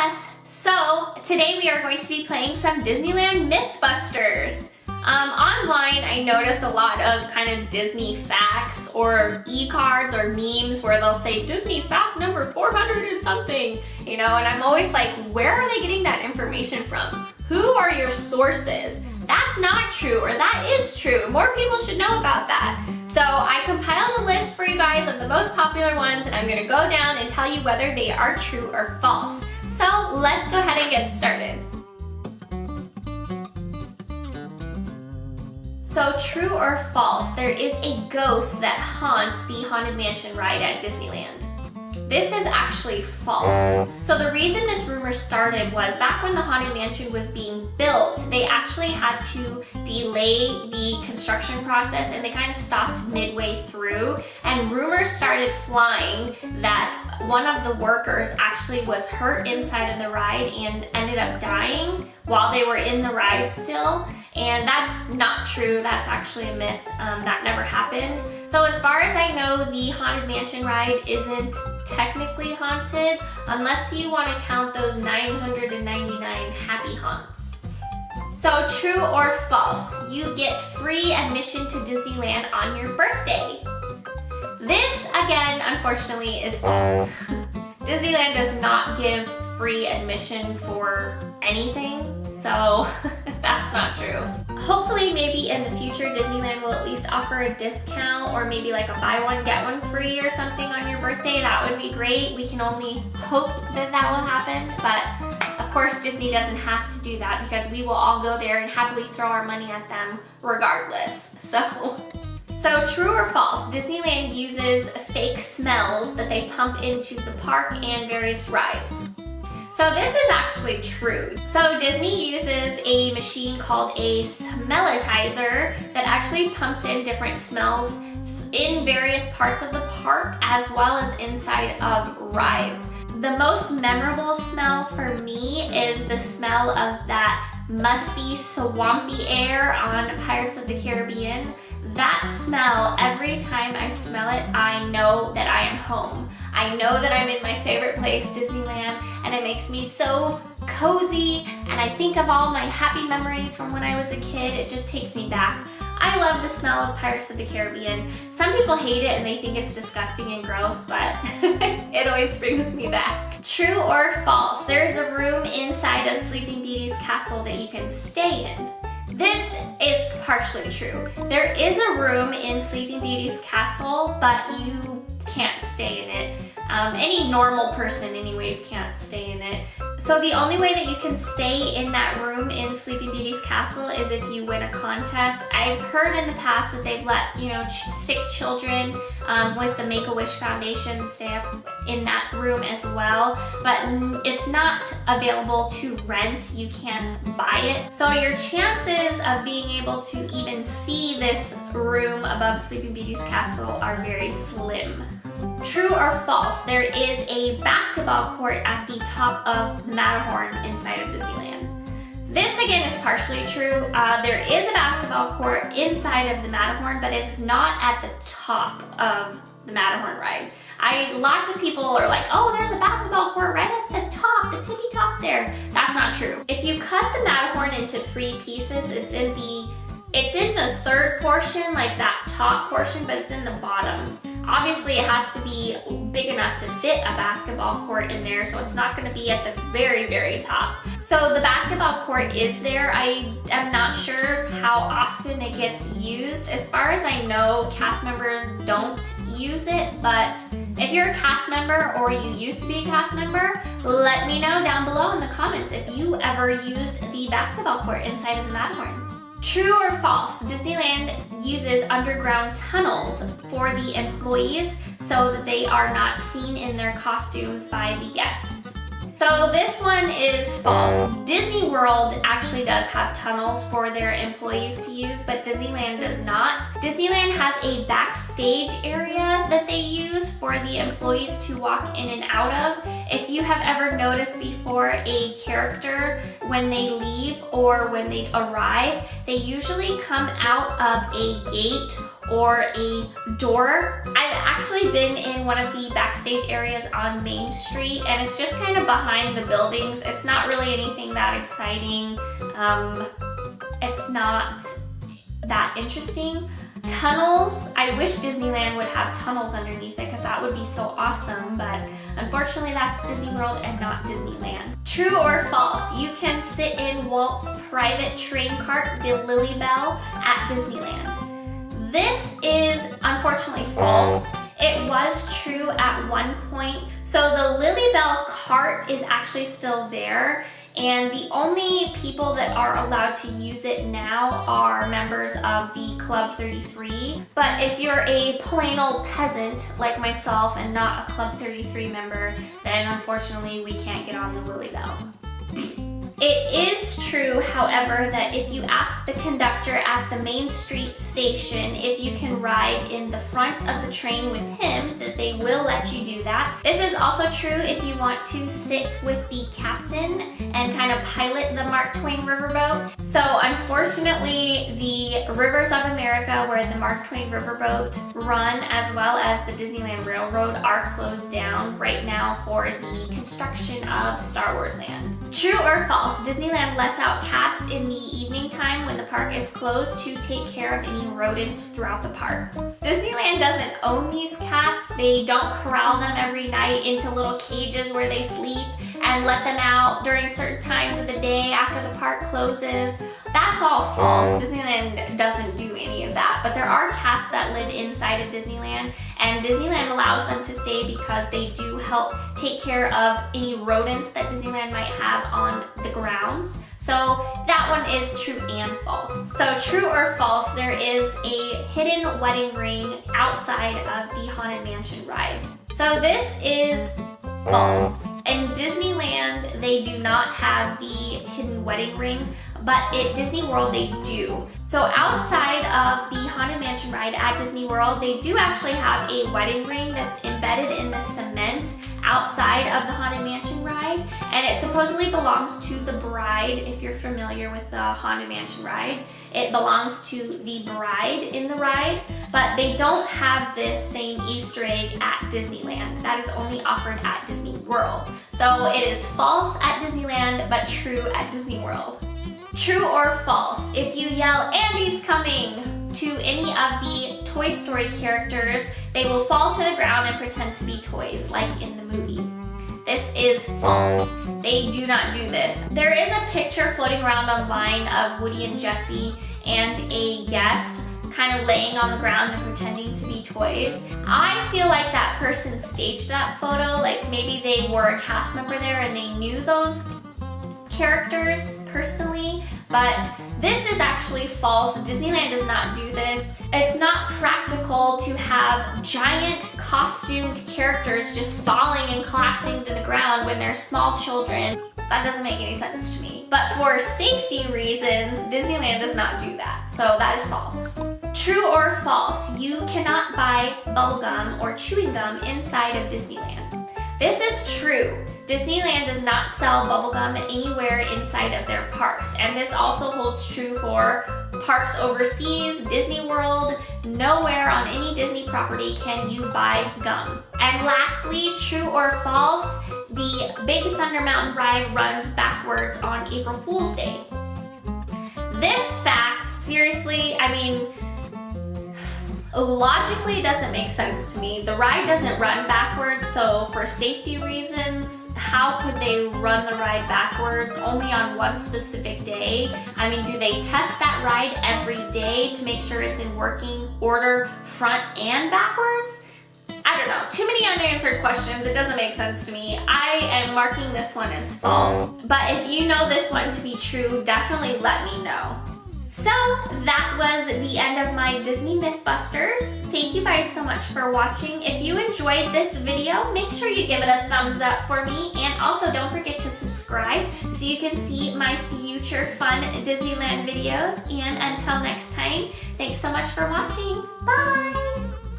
Jess. So today we are going to be playing some Disneyland Mythbusters. Online I noticed a lot of kind of Disney facts or e-cards or memes where they'll say Disney fact number 400 and something, you know, and I'm always like, where are they getting that information from? Who are your sources? That's not true, or that is true. More people should know about that. So I compiled a list for you guys of the most popular ones, and I'm gonna go down and tell you whether they are true or false. So let's go ahead and get started. So true or false, there is a ghost that haunts the Haunted Mansion ride at Disneyland. This is actually false. So the reason this rumor started was back when the Haunted Mansion was being built, they actually had to delay the construction process and they kind of stopped midway through, and rumors started flying that one of the workers actually was hurt inside of the ride and ended up dying while they were in the ride still. And that's not true. That's actually a myth. That never happened. So as far as I know, the Haunted Mansion ride isn't technically haunted unless you want to count those 999 happy haunts. So true or false, you get free admission to Disneyland on your birthday. This, again, unfortunately, is false. Disneyland does not give free admission for anything, so that's not true. Hopefully, maybe in the future, Disneyland will at least offer a discount or maybe like a buy one, get one free or something on your birthday. That would be great. We can only hope that that will happen, but of course, Disney doesn't have to do that because we will all go there and happily throw our money at them regardless. So true or false, Disneyland uses fake smells that they pump into the park and various rides. So this is actually true. So Disney uses a machine called a smellitizer that actually pumps in different smells in various parts of the park as well as inside of rides. The most memorable smell for me is the smell of that musty, swampy air on Pirates of the Caribbean. That smell, every time I smell it, I know that I am home. I know that I'm in my favorite place, Disneyland, and it makes me so cozy, and I think of all my happy memories from when I was a kid. It just takes me back. I love the smell of Pirates of the Caribbean. Some people hate it and they think it's disgusting and gross, but it always brings me back. True or false, there's a room inside of Sleeping Beauty's castle that you can stay in. This is partially true. There is a room in Sleeping Beauty's castle, but you can't stay in it. Any normal person anyways can't stay in it. So the only way that you can stay in that room in Sleeping Beauty's castle is if you win a contest. I've heard in the past that they've let, you know, sick children with the Make-A-Wish Foundation stay up in that room as well, but it's not available to rent. You can't buy it. So your chances of being able to even see this room above Sleeping Beauty's castle are very slim. True or false, there is a basketball court at the top of the Matterhorn inside of Disneyland. This again is partially true. There is a basketball court inside of the Matterhorn, but it is not at the top of the Matterhorn ride. Lots of people are like, oh, there's a basketball court right at the top, the tippy top there. That's not true. If you cut the Matterhorn into 3 pieces, it's in the third portion, like that top portion, but it's in the bottom. Obviously, it has to be big enough to fit a basketball court in there, so it's not going to be at the very, very top. So the basketball court is there. I am not sure how often it gets used. As far as I know, cast members don't use it, but if you're a cast member or you used to be a cast member, let me know down below in the comments if you ever used the basketball court inside of the Matterhorn. True or false, Disneyland uses underground tunnels for the employees so that they are not seen in their costumes by the guests. So this one is false. Disney World actually does have tunnels for their employees to use, but Disneyland does not. Disneyland has a backstage area that they use for the employees to walk in and out of. If you have ever noticed before a character, when they leave or when they arrive, they usually come out of a gate or a door. I've actually been in one of the backstage areas on Main Street, and it's just kind of behind the buildings. It's not really anything that exciting. It's not that interesting. Tunnels, I wish Disneyland would have tunnels underneath it because that would be so awesome, but unfortunately that's Disney World and not Disneyland. True or false, you can sit in Walt's private train cart, the Lily Belle, at Disneyland. This is unfortunately false. It was true at one point. So the Lily Belle cart is actually still there, and the only people that are allowed to use it now are members of the Club 33. But if you're a plain old peasant like myself and not a Club 33 member, then unfortunately we can't get on the Lily Belle. It is true, however, that if you ask the conductor at the Main Street station if you can ride in the front of the train with him, that they will let you do that. This is also true if you want to sit with the captain and kind of pilot the Mark Twain riverboat. So unfortunately, the Rivers of America, where the Mark Twain riverboat run, as well as the Disneyland Railroad, are closed down right now for the construction of Star Wars Land. True or false? Disneyland lets out cats in the evening time when the park is closed to take care of any rodents throughout the park. Disneyland doesn't own these cats. They don't corral them every night into little cages where they sleep and let them out during certain times of the day after the park closes. That's all false. Disneyland doesn't do any of that. But there are cats that live inside of Disneyland, and Disneyland allows them to stay because they do help take care of any rodents that Disneyland might have on the grounds. So that one is true and false. So true or false, there is a hidden wedding ring outside of the Haunted Mansion ride. So this is false. In Disneyland, they do not have the hidden wedding ring, but at Disney World they do. So outside of the Haunted Mansion ride at Disney World, they do actually have a wedding ring that's embedded in the cement outside of the Haunted Mansion ride, and it supposedly belongs to the bride. If you're familiar with the Haunted Mansion ride, it belongs to the bride in the ride, but they don't have this same Easter egg at Disneyland. That is only offered at Disney World. So it is false at Disneyland, but true at Disney World. True or false, if you yell, "Andy's coming!" to any of the Toy Story characters, they will fall to the ground and pretend to be toys, like in the movie. This is false. They do not do this. There is a picture floating around online of Woody and Jessie and a guest kind of laying on the ground and pretending to be toys. I feel like that person staged that photo, like maybe they were a cast member there and they knew those characters personally, but this is actually false. Disneyland does not do this. It's not practical to have giant costumed characters just falling and collapsing to the ground when they're small children. That doesn't make any sense to me. But for safety reasons, Disneyland does not do that. So that is false. True or false, you cannot buy bubblegum or chewing gum inside of Disneyland. This is true. Disneyland does not sell bubblegum anywhere inside of their parks, and this also holds true for parks overseas, Disney World. Nowhere on any Disney property can you buy gum. And lastly, true or false, the Big Thunder Mountain ride runs backwards on April Fool's Day. This fact, seriously, I mean, logically it doesn't make sense to me. The ride doesn't run backwards, so for safety reasons, how could they run the ride backwards only on one specific day? I mean, do they test that ride every day to make sure it's in working order front and backwards? I don't know. Too many unanswered questions. It doesn't make sense to me. I am marking this one as false, but if you know this one to be true, definitely let me know. So that was the end of my Disney Mythbusters. Thank you guys so much for watching. If you enjoyed this video, make sure you give it a thumbs up for me, and also don't forget to subscribe so you can see my future fun Disneyland videos. And until next time, thanks so much for watching. Bye!